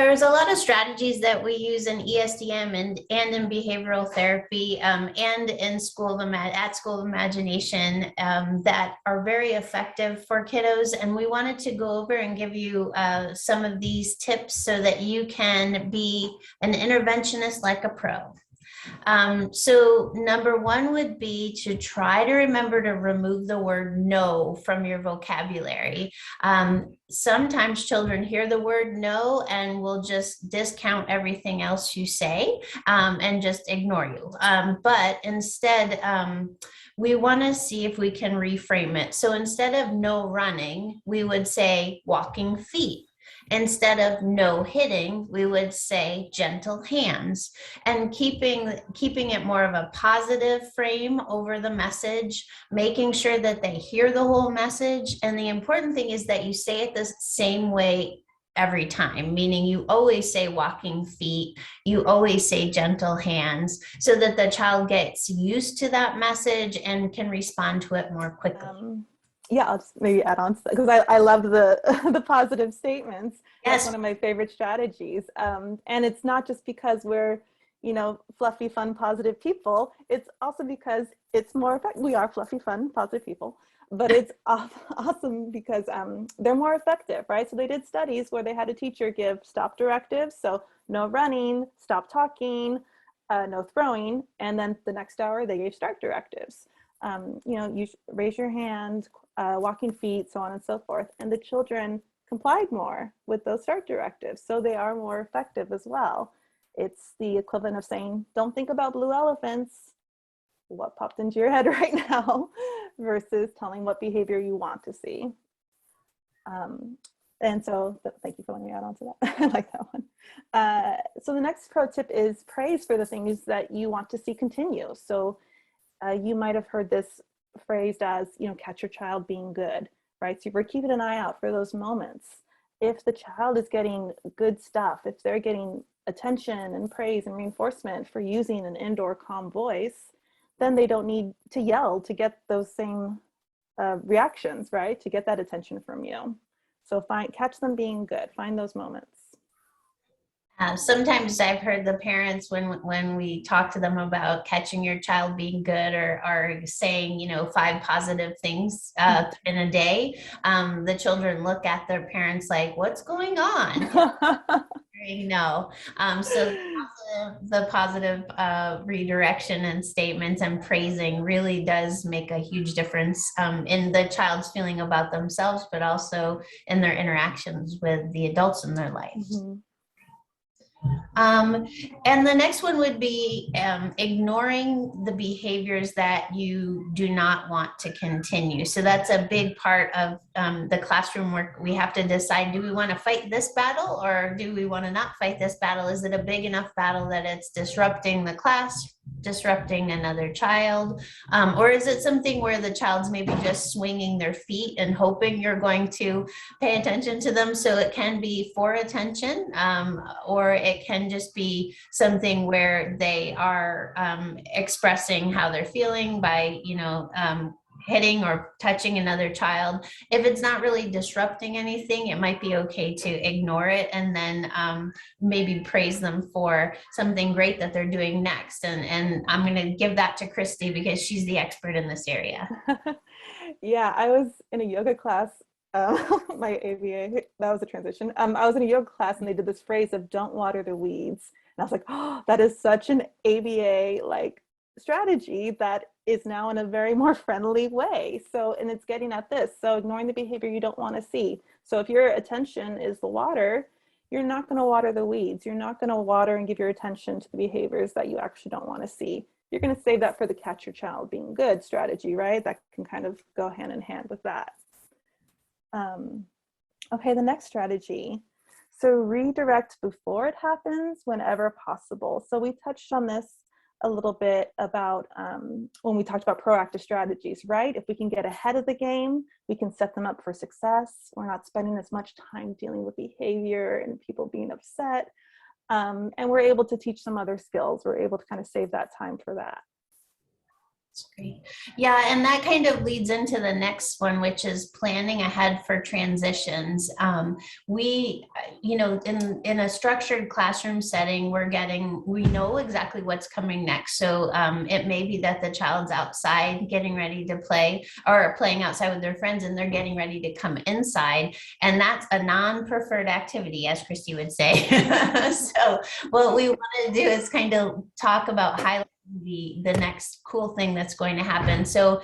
there's a lot of strategies that we use in ESDM and in behavioral therapy and in at School of Imagination that are very effective for kiddos. And we wanted to go over and give you some of these tips so that you can be an interventionist like a pro. So number one would be to try to remember to remove the word no from your vocabulary. Sometimes children hear the word no and will just discount everything else you say and just ignore you. But instead, we want to see if we can reframe it. So instead of no running, we would say walking feet. Instead of no hitting, we would say gentle hands, and keeping it more of a positive frame over the message, making sure that they hear the whole message. And the important thing is that you say it the same way every time, meaning you always say walking feet, you always say gentle hands, so that the child gets used to that message and can respond to it more quickly. Yeah, I'll just maybe add on to that because I love the the positive statements. Yes. That's one of my favorite strategies. And it's not just because we're, fluffy, fun, positive people. It's also because it's more effective. We are fluffy, fun, positive people, but it's awesome because they're more effective, right? So they did studies where they had a teacher give stop directives. So no running, stop talking, no throwing. And then the next hour they gave start directives. You raise your hand, walking feet, so on and so forth. And the children complied more with those start directives. So they are more effective as well. It's the equivalent of saying, don't think about blue elephants, what popped into your head right now, versus telling what behavior you want to see. And so thank you for letting me add on to that. I like that one. So the next pro tip is praise for the things that you want to see continue. So you might have heard this phrased as, catch your child being good, right? So we're keeping an eye out for those moments. If the child is getting good stuff, if they're getting attention and praise and reinforcement for using an indoor calm voice, then they don't need to yell to get those same reactions, right? To get that attention from you. So catch them being good, find those moments. Sometimes I've heard the parents when we talk to them about catching your child being good or saying, 5 positive things in a day, the children look at their parents like, what's going on? No. So the positive redirection and statements and praising really does make a huge difference in the child's feeling about themselves, but also in their interactions with the adults in their life. Mm-hmm. And the next one would be ignoring the behaviors that you do not want to continue. So that's a big part of the classroom work. We have to decide, do we want to fight this battle or do we want to not fight this battle? Is it a big enough battle that it's disrupting the class, disrupting another child? Or is it something where the child's maybe just swinging their feet and hoping you're going to pay attention to them? So it can be for attention, or it can just be something where they are expressing how they're feeling by, hitting or touching another child. If it's not really disrupting anything, it might be okay to ignore it and then maybe praise them for something great that they're doing next. And I'm going to give that to Christy because she's the expert in this area. Yeah, I was in a yoga class, my ABA, that was a transition. I was in a yoga class and they did this phrase of don't water the weeds. And I was like, oh, that is such an ABA strategy that is now in a very more friendly way. So, and it's getting at this. So ignoring the behavior you don't want to see. So if your attention is the water, you're not going to water the weeds. You're not going to water and give your attention to the behaviors that you actually don't want to see. You're going to save that for the catch your child being good strategy, right? That can kind of go hand in hand with that. Okay, the next strategy. So redirect before it happens whenever possible. So we touched on this a little bit about when we talked about proactive strategies, right? If we can get ahead of the game, we can set them up for success. We're not spending as much time dealing with behavior and people being upset. And we're able to teach some other skills. We're able to kind of save that time for that. Great. Yeah, and that kind of leads into the next one, which is planning ahead for transitions. We, in a structured classroom setting, we know exactly what's coming next. So it may be that the child's outside getting ready to play or playing outside with their friends, and they're getting ready to come inside. And that's a non-preferred activity, as Christy would say. So what we want to do is kind of talk about highlighting the next cool thing that's going to happen. So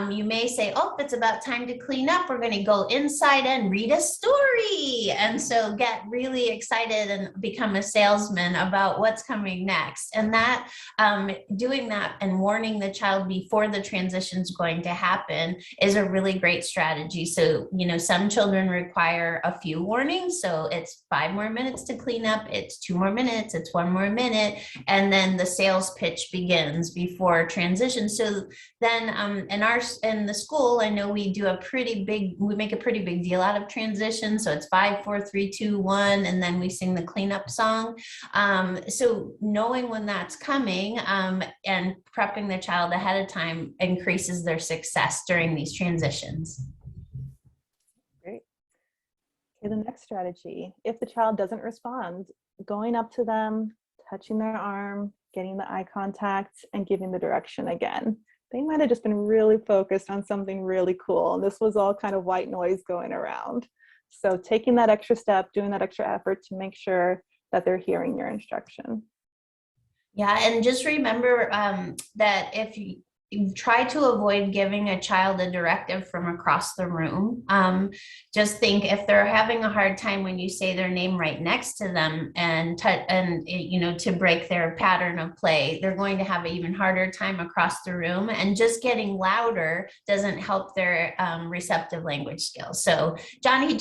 you may say, oh, it's about time to clean up. We're going to go inside and read a story. And so get really excited and become a salesman about what's coming next. And that doing that and warning the child before the transition is going to happen is a really great strategy. So, some children require a few warnings. So it's 5 more minutes to clean up. It's 2 more minutes. It's 1 more minute. And then the sales pitch begins before transition. So then in the school, I know we make a pretty big deal out of transition. So it's 5, 4, 3, 2, 1, and then we sing the cleanup song. So knowing when that's coming and prepping the child ahead of time increases their success during these transitions. Great. Okay, the next strategy, if the child doesn't respond, going up to them, touching their arm, getting the eye contact, and giving the direction again. They might have just been really focused on something really cool, and this was all kind of white noise going around. So taking that extra step, doing that extra effort to make sure that they're hearing your instruction. Yeah, and just remember that if you try to avoid giving a child a directive from across the room. Just think if they're having a hard time when you say their name right next to them and to break their pattern of play, they're going to have an even harder time across the room. And just getting louder doesn't help their receptive language skills. So Johnny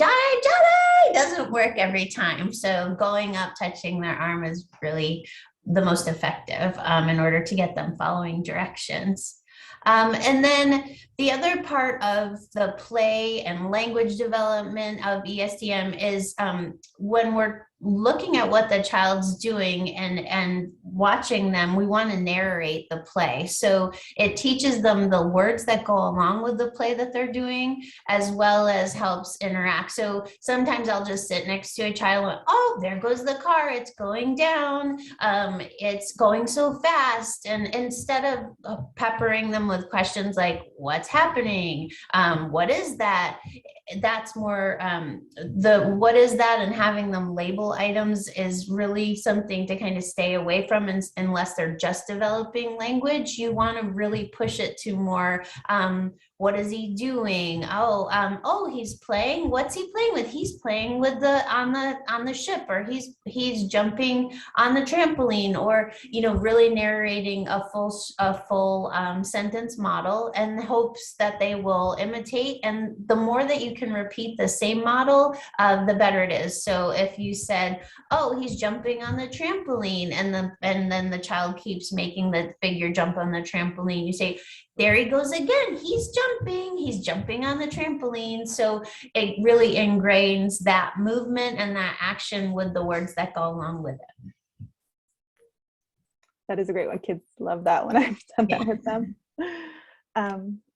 doesn't work every time. So going up, touching their arm is really the most effective in order to get them following directions. And then the other part of the play and language development of ESDM is when we're looking at what the child's doing and watching them, we want to narrate the play. So it teaches them the words that go along with the play that they're doing, as well as helps interact. So sometimes I'll just sit next to a child and, oh, there goes the car, it's going down, it's going so fast. And instead of peppering them with questions like, what's happening? What is that? That's more what is that, and having them label items is really something to kind of stay away from unless they're just developing language. You want to really push it to more what is he doing? Oh, he's playing. What's he playing with? He's playing with on the ship, or he's jumping on the trampoline, or really narrating a full sentence model, and hopes that they will imitate. And the more that you can repeat the same model, the better it is. So if you said, oh, he's jumping on the trampoline, and then the child keeps making the figure jump on the trampoline, you say, there he goes again, he's jumping on the trampoline. So it really ingrains that movement and that action with the words that go along with it. That is a great one. Kids love that when I've done that with them.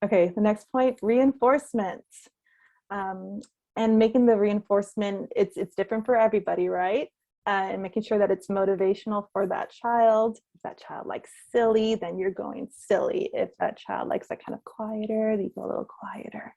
Okay, the next point, reinforcement. And making the reinforcement, it's different for everybody, right? And making sure that it's motivational for that child. If that child likes silly, then you're going silly. If that child likes that kind of quieter, then you go a little quieter.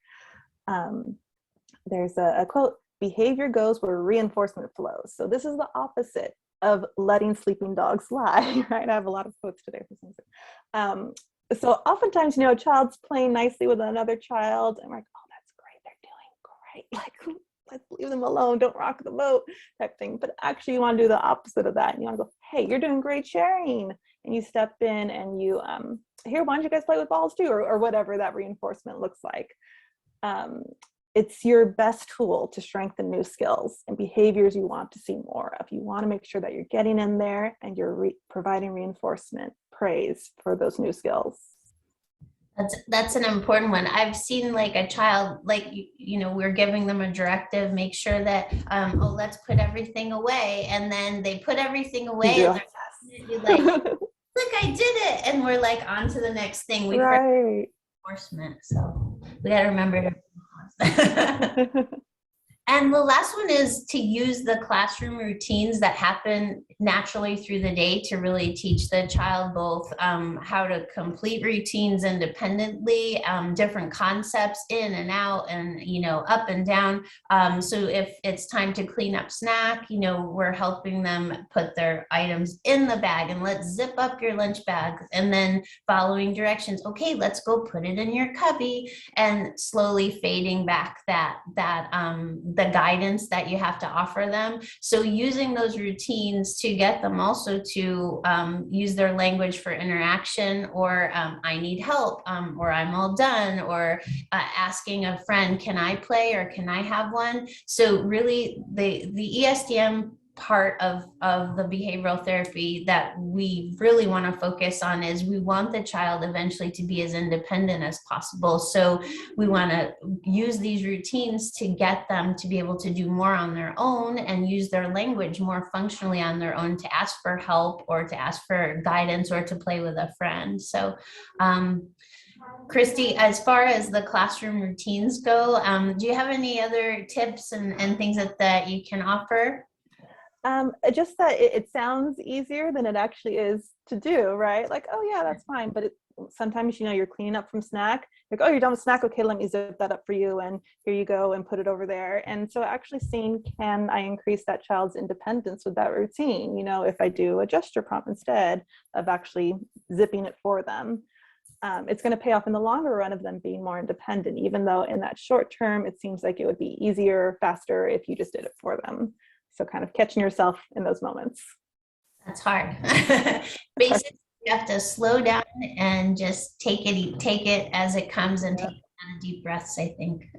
There's a quote, behavior goes where reinforcement flows. So this is the opposite of letting sleeping dogs lie, right? I have a lot of quotes today for some reason. So oftentimes, a child's playing nicely with another child, and we're like, oh, that's great, they're doing great. Like, let's leave them alone, don't rock the boat type thing. But actually you want to do the opposite of that. And you want to go, hey, you're doing great sharing. And you step in and you, here, why don't you guys play with balls too? Or whatever that reinforcement looks like. It's your best tool to strengthen new skills and behaviors you want to see more of. You want to make sure that you're getting in there and you're providing reinforcement, praise for those new skills. That's an important one. I've seen like a child, like, we're giving them a directive, make sure that, let's put everything away. And then they put everything away. Yeah. And they're like, look, I did it. And we're like on to the next thing. We forgot Right. enforcement. So we got to remember to. And the last one is to use the classroom routines that happen naturally through the day to really teach the child both how to complete routines independently, different concepts in and out and, up and down. So if it's time to clean up snack, we're helping them put their items in the bag and let's zip up your lunch bag and then following directions. Okay, let's go put it in your cubby, and slowly fading back the guidance that you have to offer them. So using those routines to get them also to use their language for interaction, or I need help, or I'm all done, or asking a friend, can I play or can I have one? So really the ESDM part of the behavioral therapy that we really want to focus on is we want the child eventually to be as independent as possible. So we want to use these routines to get them to be able to do more on their own and use their language more functionally on their own, to ask for help or to ask for guidance or to play with a friend. So Christy, as far as the classroom routines go, do you have any other tips and things that you can offer? Just that it sounds easier than it actually is to do, right? Like, oh yeah, that's fine. But sometimes, you're cleaning up from snack. Like, oh, you're done with snack. Okay, let me zip that up for you. And here you go, and put it over there. And so actually seeing, can I increase that child's independence with that routine? If I do a gesture prompt instead of actually zipping it for them. It's going to pay off in the longer run of them being more independent, even though in that short term, it seems like it would be easier, faster if you just did it for them. So kind of catching yourself in those moments. That's hard. Basically, you have to slow down and just take it as it comes and take deep breaths, I think.